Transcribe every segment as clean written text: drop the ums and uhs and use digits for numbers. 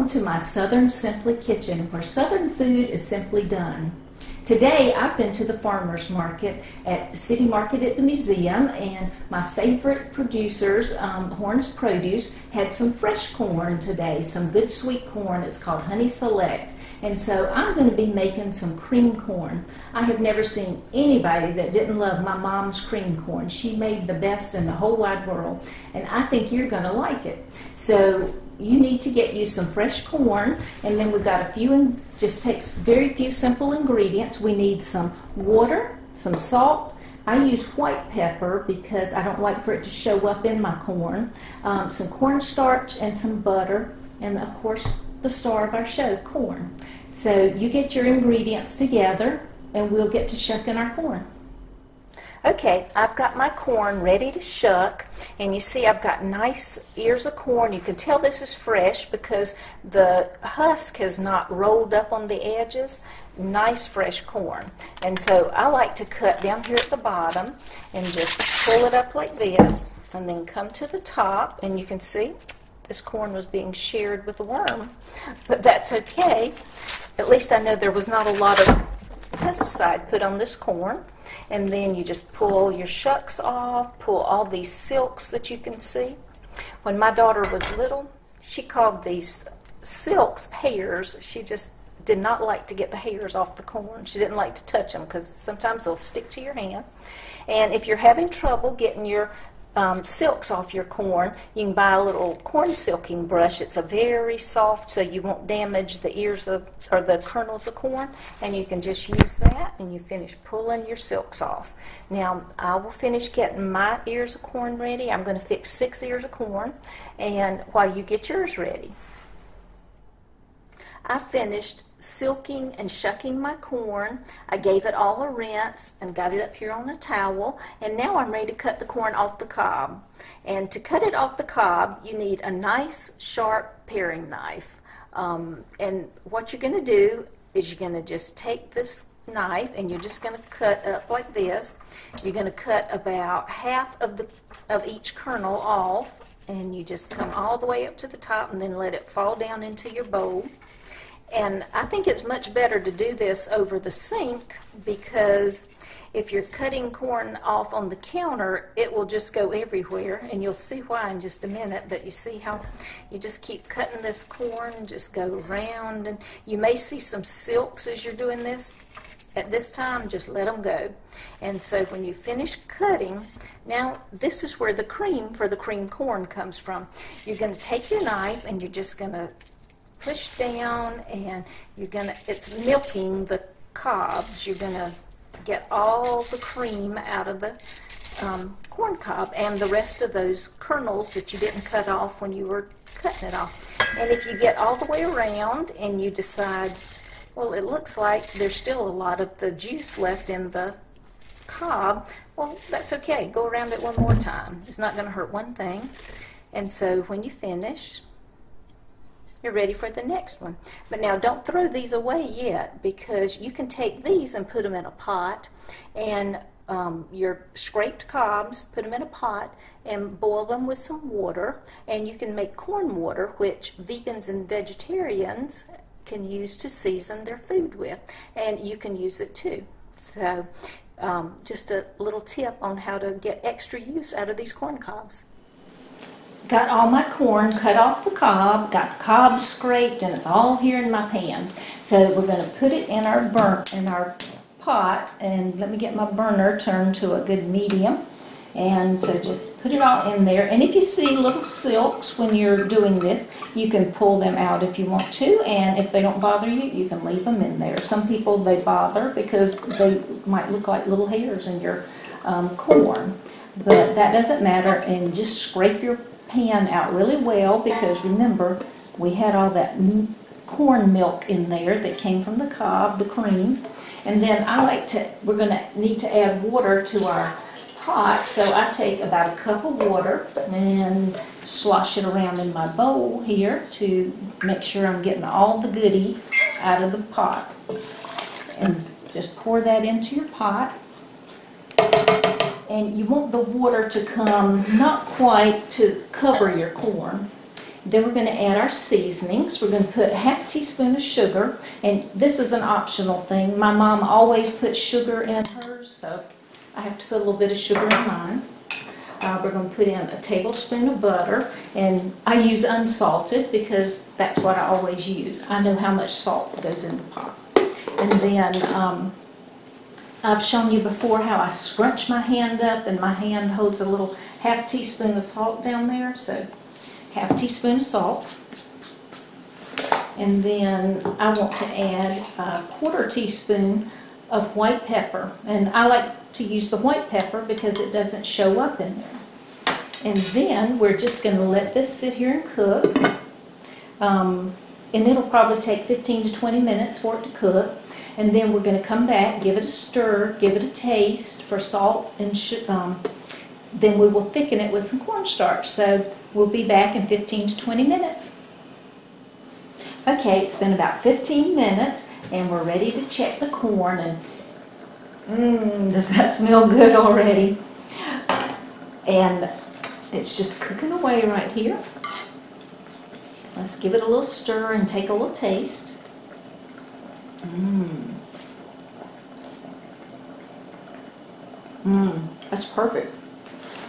Welcome to my Southern Simply Kitchen, where Southern food is simply done. Today I've been to the farmers market at the city market at the museum, and my favorite producers, Horns Produce, had some fresh corn today, some good sweet corn. It's called Honey Select. And so I'm going to be making some cream corn. I have never seen anybody that didn't love my mom's cream corn. She made the best in the whole wide world, and I think you're going to like it. So you need to get you some fresh corn, and then we've got a few, just takes very few simple ingredients. We need some water, some salt. I use white pepper because I don't like for it to show up in my corn, some cornstarch and some butter, and of course the star of our show, corn. So you get your ingredients together and we'll get to shucking our corn. Okay, I've got my corn ready to shuck, and you see I've got nice ears of corn. You can tell this is fresh because the husk has not rolled up on the edges. Nice fresh corn. And so I like to cut down here at the bottom and just pull it up like this, and then come to the top, and you can see this corn was being sheared with a worm, but that's okay. At least I know there was not a lot of pesticide put on this corn. And then you just pull your shucks off, pull all these silks that you can see. When my daughter was little, she called these silks hairs. She just did not like to get the hairs off the corn. She didn't like to touch them because sometimes they'll stick to your hand. And if you're having trouble getting your silks off your corn, you can buy a little corn silking brush. It's a very soft, so you won't damage the ears of, or the kernels of corn, and you can just use that and you finish pulling your silks off. Now I will finish getting my ears of corn ready. I'm going to fix 6 ears of corn, and while you get yours ready, I finished silking and shucking my corn. I gave it all a rinse and got it up here on a towel, and now I'm ready to cut the corn off the cob. And to cut it off the cob, you need a nice sharp paring knife. And what you're going to do is you're going to just take this knife and you're just going to cut up like this. You're going to cut about half of each kernel off, and you just come all the way up to the top and then let it fall down into your bowl. And I think it's much better to do this over the sink, because if you're cutting corn off on the counter, it will just go everywhere, and you'll see why in just a minute. But you see how you just keep cutting this corn and just go around, and you may see some silks as you're doing this. At this time, just let them go. And so when you finish cutting, now this is where the cream for the cream corn comes from. You're going to take your knife and you're just going to push down, and it's milking the cobs. You're gonna get all the cream out of the corn cob and the rest of those kernels that you didn't cut off when you were cutting it off. And if you get all the way around and you decide, well, it looks like there's still a lot of the juice left in the cob, well, that's okay. Go around it one more time. It's not gonna hurt one thing. And so when you finish, you're ready for the next one. But now don't throw these away yet, because you can take these and put them in a pot, and your scraped cobs, put them in a pot and boil them with some water, and you can make corn water, which vegans and vegetarians can use to season their food with, and you can use it too. So just a little tip on how to get extra use out of these corn cobs. Got all my corn cut off the cob, got the cob scraped, and it's all here in my pan. So we're going to put it in our pot, and let me get my burner turned to a good medium. And so just put it all in there. And if you see little silks when you're doing this, you can pull them out if you want to, and if they don't bother you, you can leave them in there. Some people, they bother because they might look like little hairs in your corn, but that doesn't matter. And just scrape your pan out really well, because remember, we had all that corn milk in there that came from the cob, the cream. And then we're going to need to add water to our pot, so I take about a cup of water and slosh it around in my bowl here to make sure I'm getting all the goodie out of the pot. And just pour that into your pot. And you want the water to come not quite to cover your corn. Then we're going to add our seasonings. We're going to put a half teaspoon of sugar, and this is an optional thing. My mom always puts sugar in hers, so I have to put a little bit of sugar in mine. We're going to put in a tablespoon of butter, and I use unsalted because that's what I always use. I know how much salt goes in the pot. And then I've shown you before how I scrunch my hand up, and my hand holds a little half teaspoon of salt down there, so half teaspoon of salt. And then I want to add a quarter teaspoon of white pepper, and I like to use the white pepper because it doesn't show up in there. And then we're just going to let this sit here and cook, and it'll probably take 15 to 20 minutes for it to cook. And then we're going to come back, give it a stir, give it a taste for salt, and then we will thicken it with some cornstarch. So we'll be back in 15 to 20 minutes. Okay, it's been about 15 minutes, and we're ready to check the corn, and does that smell good already? And it's just cooking away right here. Let's give it a little stir and take a little taste. That's perfect.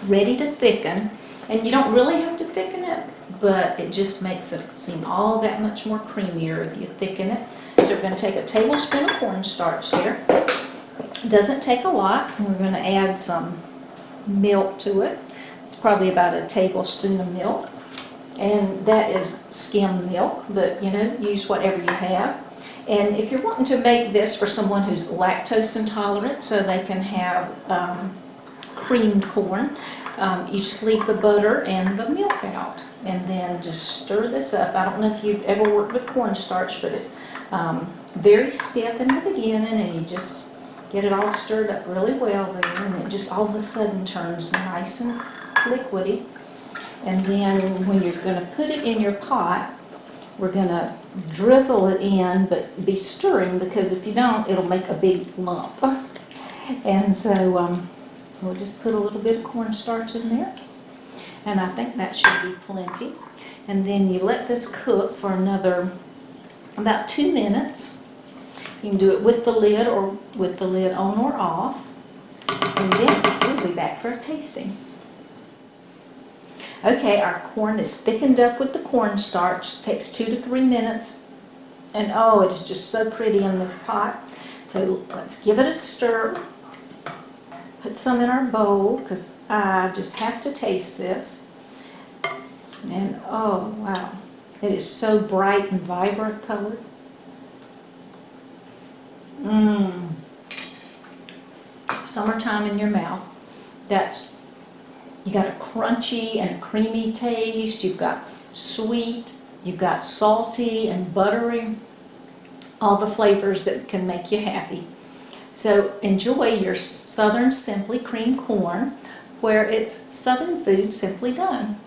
Ready to thicken, and you don't really have to thicken it, but it just makes it seem all that much more creamier if you thicken it. So we're going to take a tablespoon of cornstarch here. It doesn't take a lot, and we're going to add some milk to it. It's probably about a tablespoon of milk, and that is skim milk, but you know, use whatever you have. And if you're wanting to make this for someone who's lactose intolerant so they can have creamed corn, you just leave the butter and the milk out, and then just stir this up. I don't know if you've ever worked with cornstarch, but it's very stiff in the beginning, and you just get it all stirred up really well there, and it just all of a sudden turns nice and liquidy. And then when you're going to put it in your pot, we're going to drizzle it in, but be stirring, because if you don't, it'll make a big lump. And so we'll just put a little bit of cornstarch in there, and I think that should be plenty. And then you let this cook for another about 2 minutes. You can do it with the lid or with the lid on or off, and then we'll be back for a tasting. Okay, our corn is thickened up with the cornstarch. It takes 2 to 3 minutes, and oh, it is just so pretty in this pot. So let's give it a stir. Put some in our bowl, because I just have to taste this. And oh wow, it is so bright and vibrant colored. Summertime in your mouth. You got a crunchy and creamy taste. You've got sweet, you've got salty and buttery. All the flavors that can make you happy. So enjoy your Southern Simply Creamed Corn, where it's Southern food simply done.